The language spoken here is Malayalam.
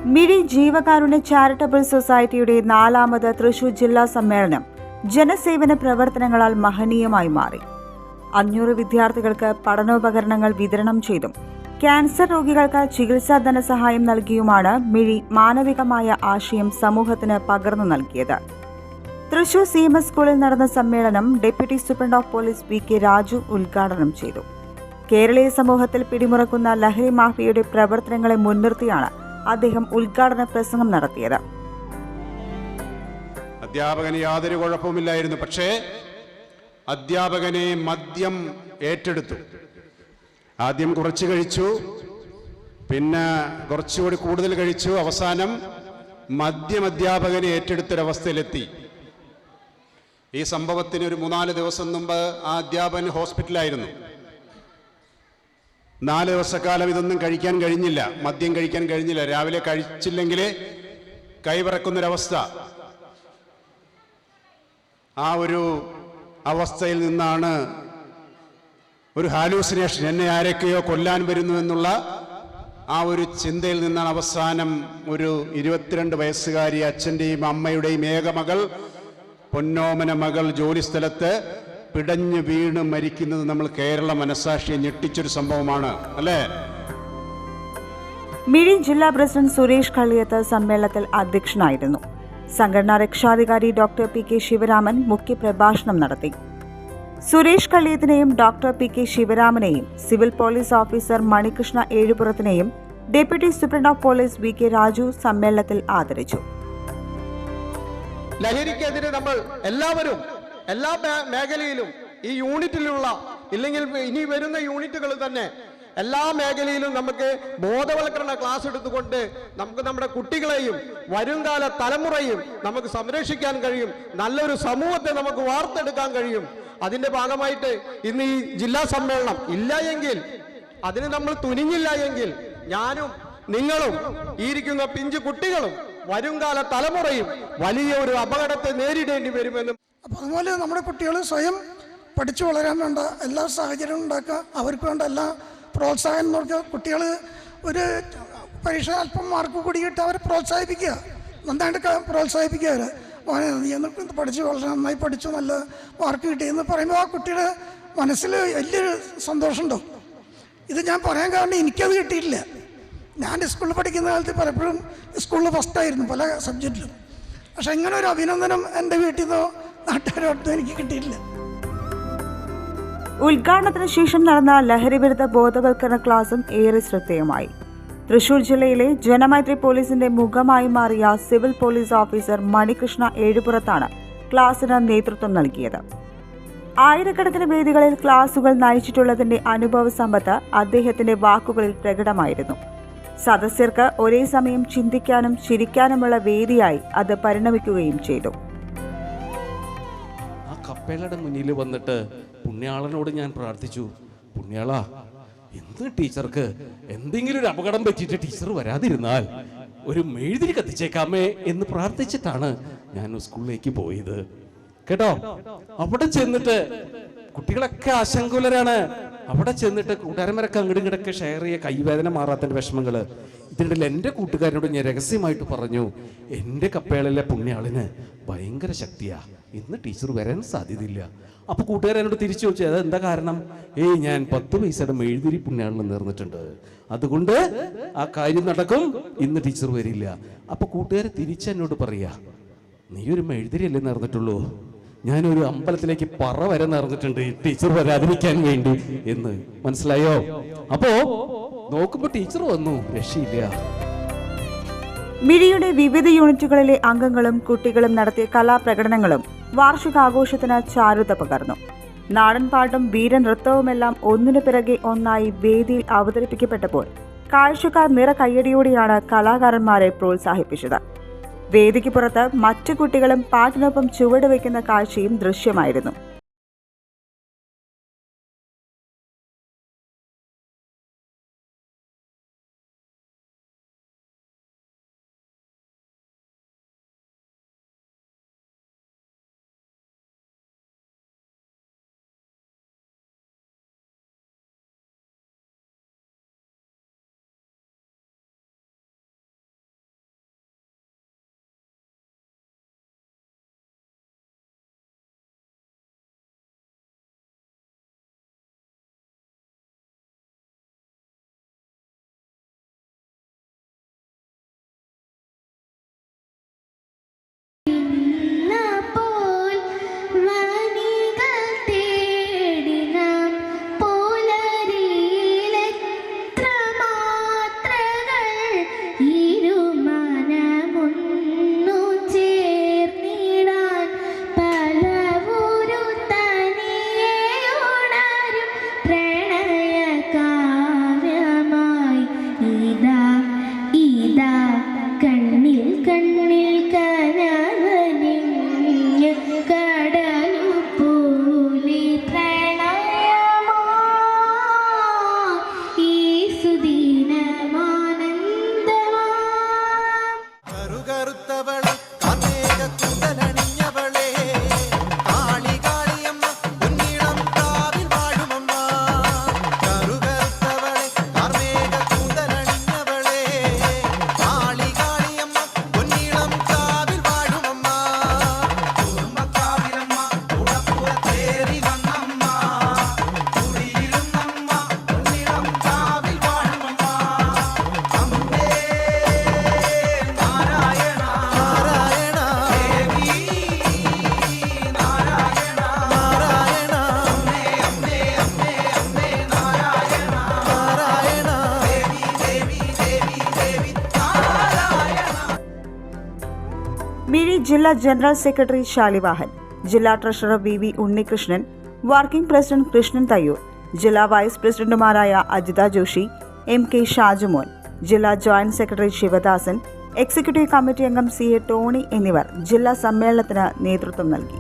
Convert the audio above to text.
മിഴി ജീവകാരുണ്യ ചാരിറ്റബിൾ സൊസൈറ്റിയുടെ 4ാമത് തൃശൂർ ജില്ലാ സമ്മേളനം ജനസേവന പ്രവർത്തനങ്ങളാൽ മഹനീയമായി മാറി. 500 വിദ്യാർത്ഥികൾക്ക് പഠനോപകരണങ്ങൾ വിതരണം ചെയ്തും ക്യാൻസർ രോഗികൾക്ക് ചികിത്സാ ധനസഹായം നൽകിയുമാണ് മിഴി മാനവികമായ ആശയം സമൂഹത്തിന് പകർന്നു നൽകിയത്. തൃശൂർ CMS സ്കൂളിൽ നടന്ന സമ്മേളനം deputy superintendent of police VK Raju ഉദ്ഘാടനം ചെയ്തു. കേരളീയ സമൂഹത്തിൽ പിടിമുറക്കുന്ന ലഹരി മാഫിയയുടെ പ്രവർത്തനങ്ങളെ മുൻനിർത്തിയാണ് അദ്ദേഹം ഉദ്ഘാടന പ്രസംഗം നടത്തിയത്. അധ്യാപകന് യാതൊരു കുഴപ്പമില്ലായിരുന്നു, പക്ഷേ അധ്യാപകനെ മദ്യം ഏറ്റെടുത്തു. ആദ്യം കുറച്ച് കഴിച്ചു, പിന്നെ കുറച്ചുകൂടി കൂടുതൽ കഴിച്ചു, അവസാനം മദ്യം അധ്യാപകനെ ഏറ്റെടുത്തൊരവസ്ഥയിലെത്തി. ഈ സംഭവത്തിന് ഒരു 3-4 ദിവസം മുമ്പ് ആ അധ്യാപകൻ ഹോസ്പിറ്റലായിരുന്നു. 4 ദിവസക്കാലം ഇതൊന്നും കഴിക്കാൻ കഴിഞ്ഞില്ല, മദ്യം കഴിക്കാൻ കഴിഞ്ഞില്ല. രാവിലെ കഴിച്ചില്ലെങ്കിൽ കൈവിറക്കുന്നൊരവസ്ഥ. ആ ഒരു അവസ്ഥയിൽ നിന്നാണ് ഒരു ഹാലൂസിനേഷൻ, എന്നെ ആരൊക്കെയോ കൊല്ലാൻ വരുന്നു എന്നുള്ള ആ ഒരു ചിന്തയിൽ നിന്നാണ് അവസാനം ഒരു 22 വയസ്സുകാരി അച്ഛൻ്റെയും അമ്മയുടെയും ഏകമകൾ, പൊന്നോമന മകൾ ജോലിസ്ഥലത്ത് പിടഞ്ഞു വീണ് മരിക്കുന്നത് നമ്മൾ കേരള മനസാക്ഷിയെ ഞെട്ടിച്ചൊരു സംഭവമാണ്, അല്ലേ? മിഴി ജില്ലാ പ്രസിഡന്റ് സുരേഷ് കള്ളിയത്ത് സമ്മേളനത്തിൽ അധ്യക്ഷനായിരുന്നു. സംഘടനാ രക്ഷാധികാരി ഡോക്ടർ PK ശിവരാമൻ മുഖ്യപ്രഭാഷണം നടത്തി. സുരേഷ് കള്ളിയത്തിനെയും ഡോക്ടർ PK ശിവരാമനെയും സിവിൽ പോലീസ് ഓഫീസർ മണികൃഷ്ണ ഏഴുപുറത്തിനെയും deputy superintendent of police VK Raju സമ്മേളനത്തിൽ ആദരിച്ചു. ലഹരിക്കെതിരെ നമ്മൾ എല്ലാവരും എല്ലാ മേഖലയിലും, ഈ യൂണിറ്റിലുള്ള ഇല്ലെങ്കിൽ ഇനി വരുന്ന യൂണിറ്റുകൾ തന്നെ എല്ലാ മേഖലയിലും നമുക്ക് ബോധവൽക്കരണ ക്ലാസ് എടുത്തുകൊണ്ട് നമുക്ക് നമ്മുടെ കുട്ടികളെയും വരുംകാല തലമുറയും നമുക്ക് സംരക്ഷിക്കാൻ കഴിയും. നല്ലൊരു സമൂഹത്തെ നമുക്ക് വാർത്തെടുക്കാൻ കഴിയും. അതിന്റെ ഭാഗമായിട്ട് ഇന്ന് ഈ ജില്ലാ സമ്മേളനം ഇല്ല എങ്കിൽ, അതിന് നമ്മൾ തുനിഞ്ഞില്ല എങ്കിൽ, ഞാനും നിങ്ങളും ഈ ഇരിക്കുന്ന പിഞ്ചു കുട്ടികളും വരുംകാല തലമുറയും വലിയ ഒരു അപകടത്തെ നേരിടേണ്ടി വരുമെന്നും. അപ്പോൾ അതുപോലെ നമ്മുടെ കുട്ടികൾ സ്വയം പഠിച്ചു വളരാൻ വേണ്ട എല്ലാ സാഹചര്യവും ഉണ്ടാക്കുക, അവർക്ക് വേണ്ട എല്ലാ പ്രോത്സാഹനം നോക്കുക. കുട്ടികൾ ഒരു പരീക്ഷ അല്പം മാർക്ക് കൂടി കിട്ടി അവരെ പ്രോത്സാഹിപ്പിക്കുക, നന്നായിട്ട് പ്രോത്സാഹിപ്പിക്കുക. അവരെ എന്നിട്ട് പഠിച്ച് വളരെ നന്നായി പഠിച്ചു, നല്ല മാർക്ക് കിട്ടിയെന്ന് പറയുമ്പോൾ ആ കുട്ടിയുടെ മനസ്സിൽ വലിയൊരു സന്തോഷമുണ്ടാവും. ഇത് ഞാൻ പറയാൻ കാരണം എനിക്കത് കിട്ടിയിട്ടില്ല. ഞാൻ സ്കൂളിൽ പഠിക്കുന്ന കാലത്ത് പലപ്പോഴും സ്കൂളിൽ ഫസ്റ്റായിരുന്നു പല സബ്ജക്റ്റിലും. പക്ഷെ ഇങ്ങനെ ഒരു അഭിനന്ദനം എൻ്റെ വീട്ടിൽ നിന്നോ നാട്ടുകാരോടൊന്നും എനിക്ക് കിട്ടിയിട്ടില്ല. ഉദ്ഘാടനത്തിന് ശേഷം നടന്ന ലഹരിവിരുദ്ധ ബോധവൽക്കരണ ക്ലാസും ഏറെ ശ്രദ്ധേയമായി. തൃശൂർ ജില്ലയിലെ ജനമൈത്രി പോലീസിന്റെ മുഖമായി മാറിയ സിവിൽ പോലീസ് ഓഫീസർ മണികൃഷ്ണ ഏഴുപുറത്താണ് ക്ലാസിന് നേതൃത്വം നൽകിയത്. ആയിരക്കണക്കിന് വേദികളിൽ ക്ലാസുകൾ നയിച്ചിട്ടുള്ളതിന്റെ അനുഭവ സമ്പത്ത് അദ്ദേഹത്തിന്റെ വാക്കുകളിൽ പ്രകടമായിരുന്നു. സദസ്യർക്ക് ഒരേ സമയം ചിന്തിക്കാനും ചിരിക്കാനുമുള്ള വേദിയായി അത് പരിണമിക്കുകയും ചെയ്തു. ആ കപ്പേലയുടെ മുന്നിൽ വന്നിട്ട് പുണ്യാളനോട് ഞാൻ പ്രാർത്ഥിച്ചു, പുണ്യാളാ, എന്ത് ടീച്ചർക്ക് എന്തെങ്കിലും ഒരു അപകടം പറ്റിയിട്ട് ടീച്ചർ വരാതിരുന്നാൽ ഒരു മെഴുതിരി കത്തിച്ചേക്കാമേ എന്ന് പ്രാർത്ഥിച്ചിട്ടാണ് ഞാൻ സ്കൂളിലേക്ക് പോയത്. കേട്ടോ, അവിടെ ചെന്നിട്ട് കുട്ടികളൊക്കെ ആശങ്കുലരാണ്. അവിടെ ചെന്നിട്ട് കൂട്ടുകാരന്മാരൊക്കെ അങ്ങോട്ടും ഇങ്ങോട്ടൊക്കെ ഷെയർ ചെയ്യുക, കൈവേദന മാറാത്തതിൻ്റെ വിഷമങ്ങള്. ഇതിനിടയിൽ എൻ്റെ കൂട്ടുകാരനോട് ഞാൻ രഹസ്യമായിട്ട് പറഞ്ഞു, എൻ്റെ കപ്പേളിലെ പുണ്യാളിന് ഭയങ്കര ശക്തിയാ, ഇന്ന് ടീച്ചർ വരാൻ സാധ്യതയില്ല. അപ്പൊ കൂട്ടുകാരനോട് തിരിച്ചു ചോദിച്ചു, അതെന്താ കാരണം? ഞാൻ 10 പൈസയുടെ മെഴുതിരി പുണ്യാളിന് നേർന്നിട്ടുണ്ട്, അതുകൊണ്ട് ആ കാര്യം നടക്കും, ഇന്ന് ടീച്ചർ വരില്ല. അപ്പൊ കൂട്ടുകാരെ തിരിച്ചെന്നോട് പറയാ, നീ ഒരു മെഴുതിരിയല്ലേ നേർന്നിട്ടുള്ളൂ, ഞാനൊരു അമ്പലത്തിലേക്ക് പറ വരെ നേർന്നിട്ടുണ്ട് ടീച്ചർ വരാതിരിക്കാൻ വേണ്ടി എന്ന്. മനസ്സിലായോ? അപ്പോ നോക്കുമ്പോ ടീച്ചർ വന്നു, രക്ഷയില്ല. മിഴിയുടെ വിവിധ യൂണിറ്റുകളിലെ അംഗങ്ങളും കുട്ടികളും നടത്തിയ കലാപ്രകടനങ്ങളും വാർഷികാഘോഷത്തിന് ചാരുത പകർന്നു. നാടൻപാട്ടും വീരനൃത്തവുമെല്ലാം ഒന്നിനു പിറകെ ഒന്നായി വേദിയിൽ അവതരിപ്പിക്കപ്പെട്ടപ്പോൾ കാഴ്ചക്കാർ നിറ കയ്യടിയോടെയാണ് കലാകാരന്മാരെ പ്രോത്സാഹിപ്പിച്ചത്. വേദിക്ക് പുറത്ത് മറ്റു കുട്ടികളും പാട്ടിനൊപ്പം ചുവടുവയ്ക്കുന്ന കാഴ്ചയും ദൃശ്യമായിരുന്നു. ജില്ലാ ജനറൽ സെക്രട്ടറി ശാലിവാഹൻ, ജില്ലാ treasurer V Unnikrishnan, working president Krishnan Thayyur, ജില്ലാ വൈസ് പ്രസിഡന്റുമാരായ അജിത ജോഷി, MK ഷാജുമോൻ, ജില്ലാ joint secretary Sivadasan, executive committee അംഗം CA ടോണി എന്നിവർ ജില്ലാ സമ്മേളനത്തിന് നേതൃത്വം നൽകി.